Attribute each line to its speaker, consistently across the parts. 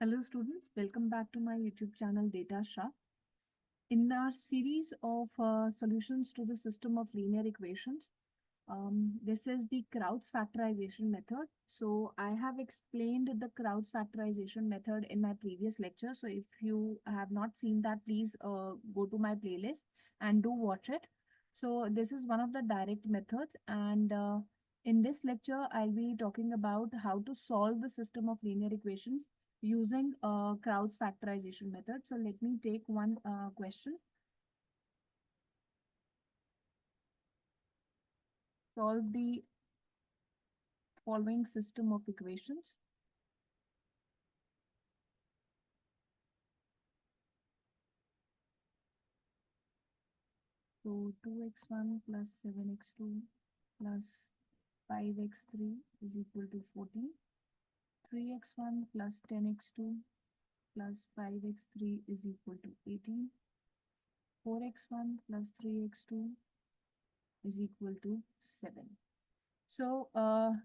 Speaker 1: Hello students, welcome back to my YouTube channel Data Shah. In our series of solutions to the system of linear equations, this is the Crout's factorization method. So I have explained the Crout's factorization method in my previous lecture. So if you have not seen that, please go to my playlist and do watch it. So this is one of the direct methods, and in this lecture, I'll be talking about how to solve the system of linear equations using Crout's factorization method. So let me take one question. Solve the following system of equations. So 2x1 plus 7x2 plus 5x3 is equal to 14. 3x1 plus 10x2 plus 5x3 is equal to 18. 4x1 plus 3x2 is equal to 7. So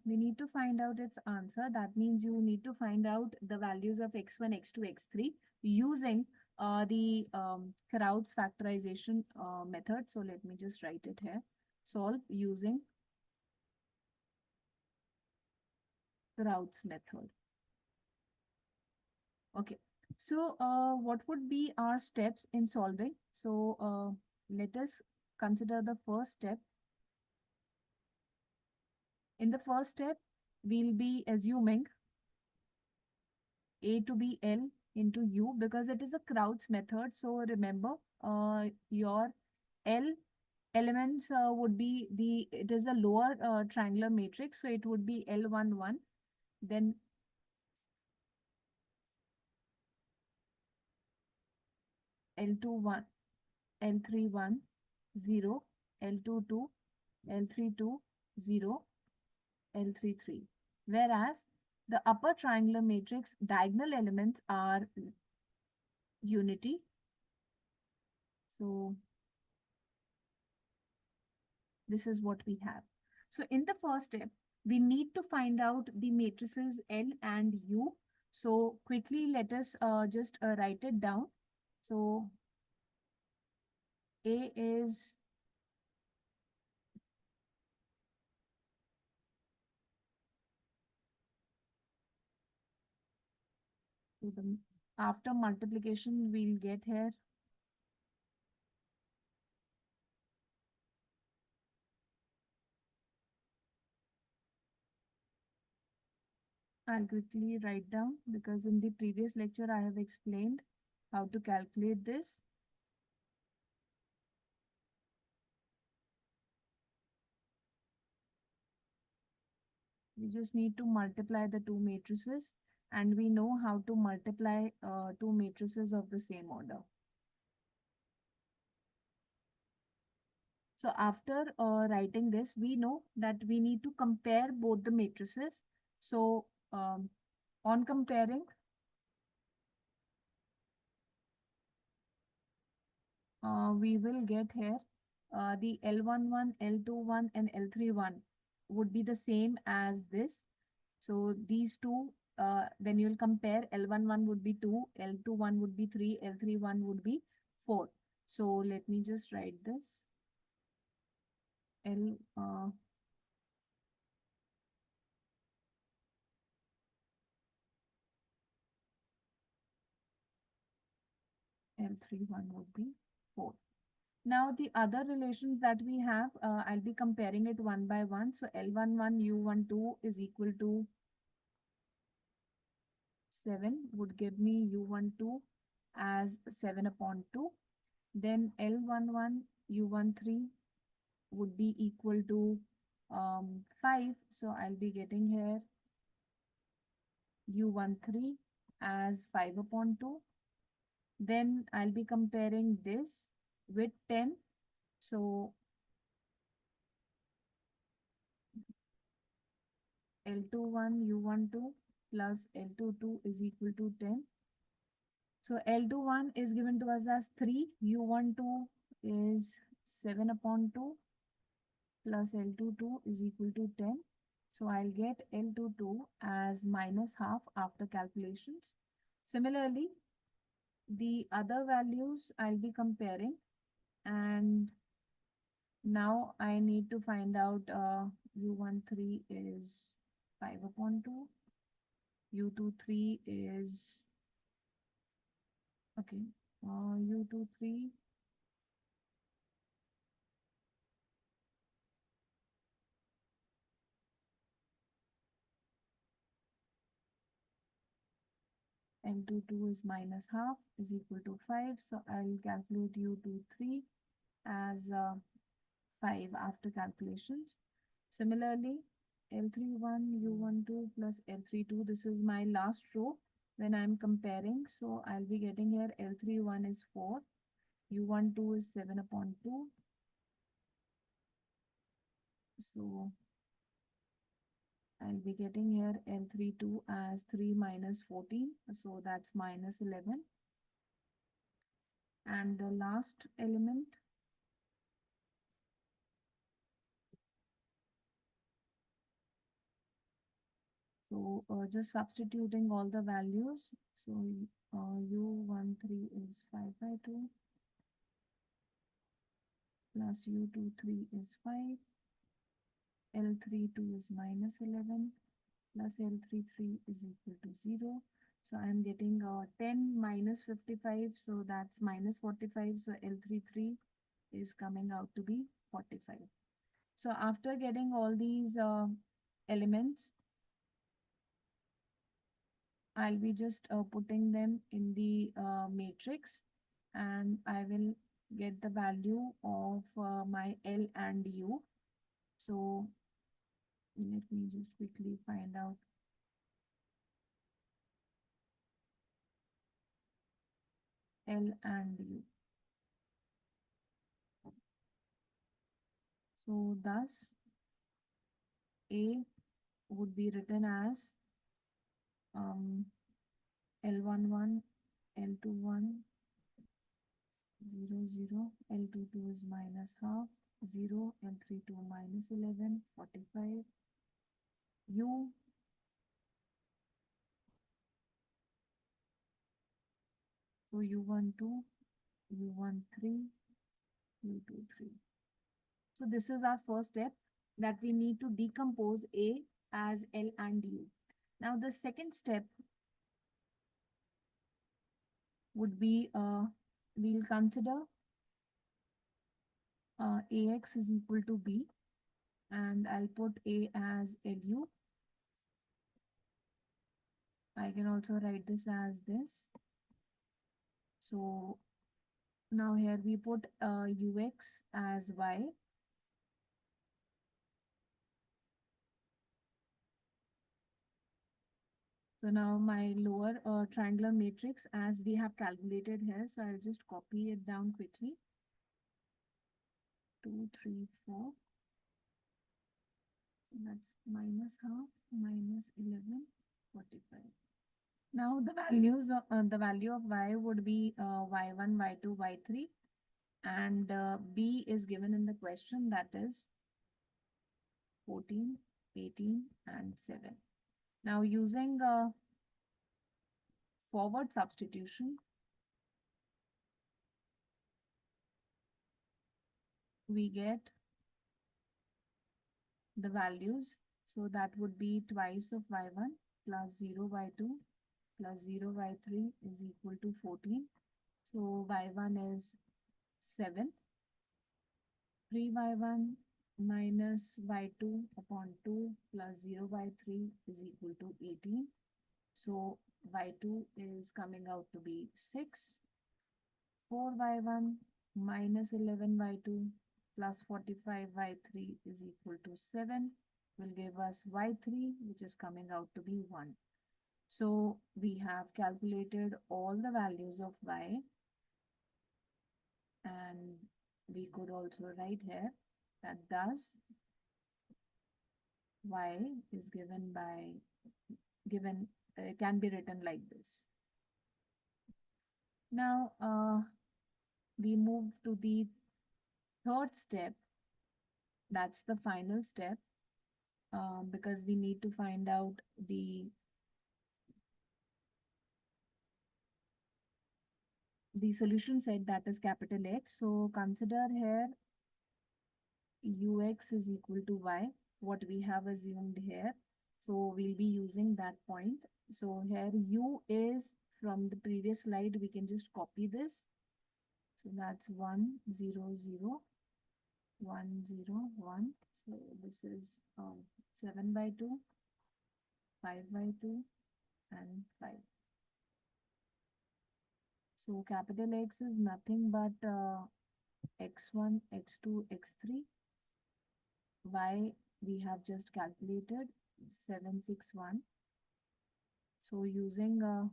Speaker 1: we need to find out its answer. That means you need to find out the values of x1, x2, x3 using the Crout's factorization method. So let me just write it here. Solve using Crout's method. Okay. So what would be our steps in solving? So let us consider the first step. In the first step, we'll be assuming A to be L into U because it is a Crout's method. So remember, your L elements would be it is a lower triangular matrix. So it would be L11, then L21, L31, 0, L22, L32, 0, L33. Whereas the upper triangular matrix diagonal elements are unity. So this is what we have. So in the first step, we need to find out the matrices L and U. So quickly, let us just write it down. So A is to the after multiplication, we'll get here I'll quickly write down because in the previous lecture I have explained how to calculate this. We just need to multiply the two matrices, and we know how to multiply two matrices of the same order. So after writing this, we know that we need to compare both the matrices. So on comparing, we will get here the L11, L21 and L31 would be the same as this. So these two, when you'll compare, L11 would be 2, L21 would be 3, L31 would be 4. So let me just write this. L31 would be 4. Now the other relations that we have, I'll be comparing it one by one. So L11 U12 is equal to 7 would give me U12 as 7 upon 2. Then L11 U13 would be equal to 5. So I'll be getting here U13 as 5 upon 2. Then I'll be comparing this with 10. So L21 U12 plus L22 is equal to 10. So L21 is given to us as 3. U12 is 7 upon 2 plus L22 is equal to 10. So I'll get L22 as minus half after calculations. Similarly, the other values I'll be comparing, and now I need to find out U13 is 5 upon 2, U23 is, okay, U23, L22 is minus half is equal to 5. So I'll calculate U23 as 5 after calculations. Similarly, L31, U12 plus L32, this is my last row when I'm comparing. So I'll be getting here L31 is 4, U12 is 7 upon 2. So I'll be getting here L32 as 3 minus 14. So that's minus 11. And the last element, so just substituting all the values. So U13 is 5 by 2 plus U23 is 5. L32 is minus 11 plus L33 is equal to 0. So I'm getting 10 minus 55. So that's minus 45. So L33 is coming out to be 45. So after getting all these elements, I'll be just putting them in the matrix, and I will get the value of my L and U. So let me just quickly find out L and U. So thus A would be written as L11, L21, 0, 0, L22 is minus half, 0, L32 minus 11, 45, U, so U12, U13, U23. So this is our first step, that we need to decompose A as L and U. Now the second step would be, we'll consider AX is equal to B, and I'll put A as LU. I can also write this as this. So now here we put UX as Y. So now my lower triangular matrix as we have calculated here. So I'll just copy it down quickly. 2, 3, 4. That's minus half, minus 11, 45. Now the values of the value of Y would be Y1, Y2, Y3, and B is given in the question, that is 14, 18, and 7. Now using forward substitution, we get the values. So that would be twice of Y1 plus 0 Y2 plus 0 Y3 is equal to 14. So Y1 is 7. 3y1 minus y2 upon 2 plus 0y3 is equal to 18. So y2 is coming out to be 6. 4y1 minus 11y2 plus 45y3 is equal to 7 will give us y3, which is coming out to be 1. So we have calculated all the values of y, and we could also write here that thus y is given can be written like this. Now we move to the third step. That's the final step, because we need to find out the the solution set, that is capital X. So consider here ux is equal to y, what we have assumed here. So we'll be using that point. So here u is from the previous slide, we can just copy this. So that's 1, 0, 0, 1, 0, 1. So this is 7 by 2, 5 by 2, and 5. So capital X is nothing but x1, x2, x3. Y we have just calculated 761. So using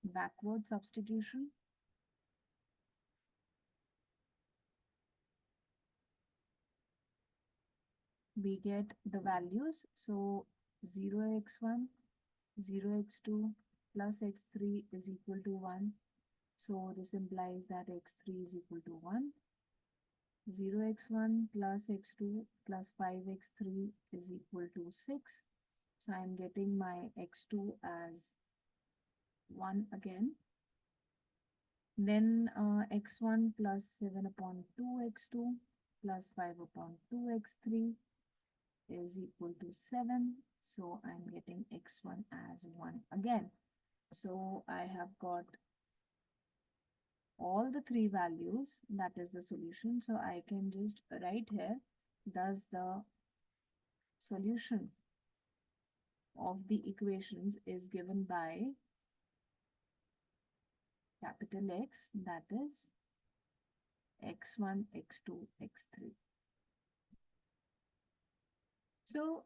Speaker 1: backward substitution, we get the values. So 0x1, 0x2 plus x3 is equal to 1. So this implies that x3 is equal to 1. 0x1 plus x2 plus 5x3 is equal to 6. So I'm getting my x2 as 1 again. Then x1 plus 7 upon 2 x2 plus 5 upon 2 x3 is equal to 7. So I'm getting x1 as 1 again. So I have got all the three values, that is the solution. So I can just write here, thus the solution of the equations is given by capital X, that is x1, x2, x3. So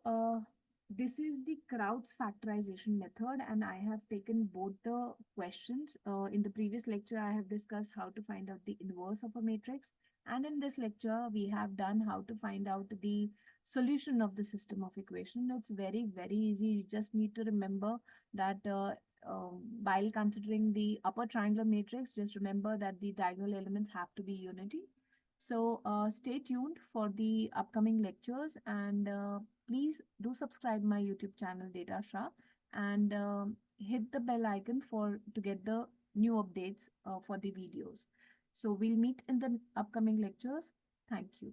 Speaker 1: this is the Crout Factorization method, and I have taken both the questions. In the previous lecture, I have discussed how to find out the inverse of a matrix. And in this lecture, we have done how to find out the solution of the system of equation. It's very, very easy. You just need to remember that while considering the upper triangular matrix, just remember that the diagonal elements have to be unity. So stay tuned for the upcoming lectures, and please do subscribe my YouTube channel Data Shah, and hit the bell icon for to get the new updates for the videos. So we'll meet in the upcoming lectures. Thank you.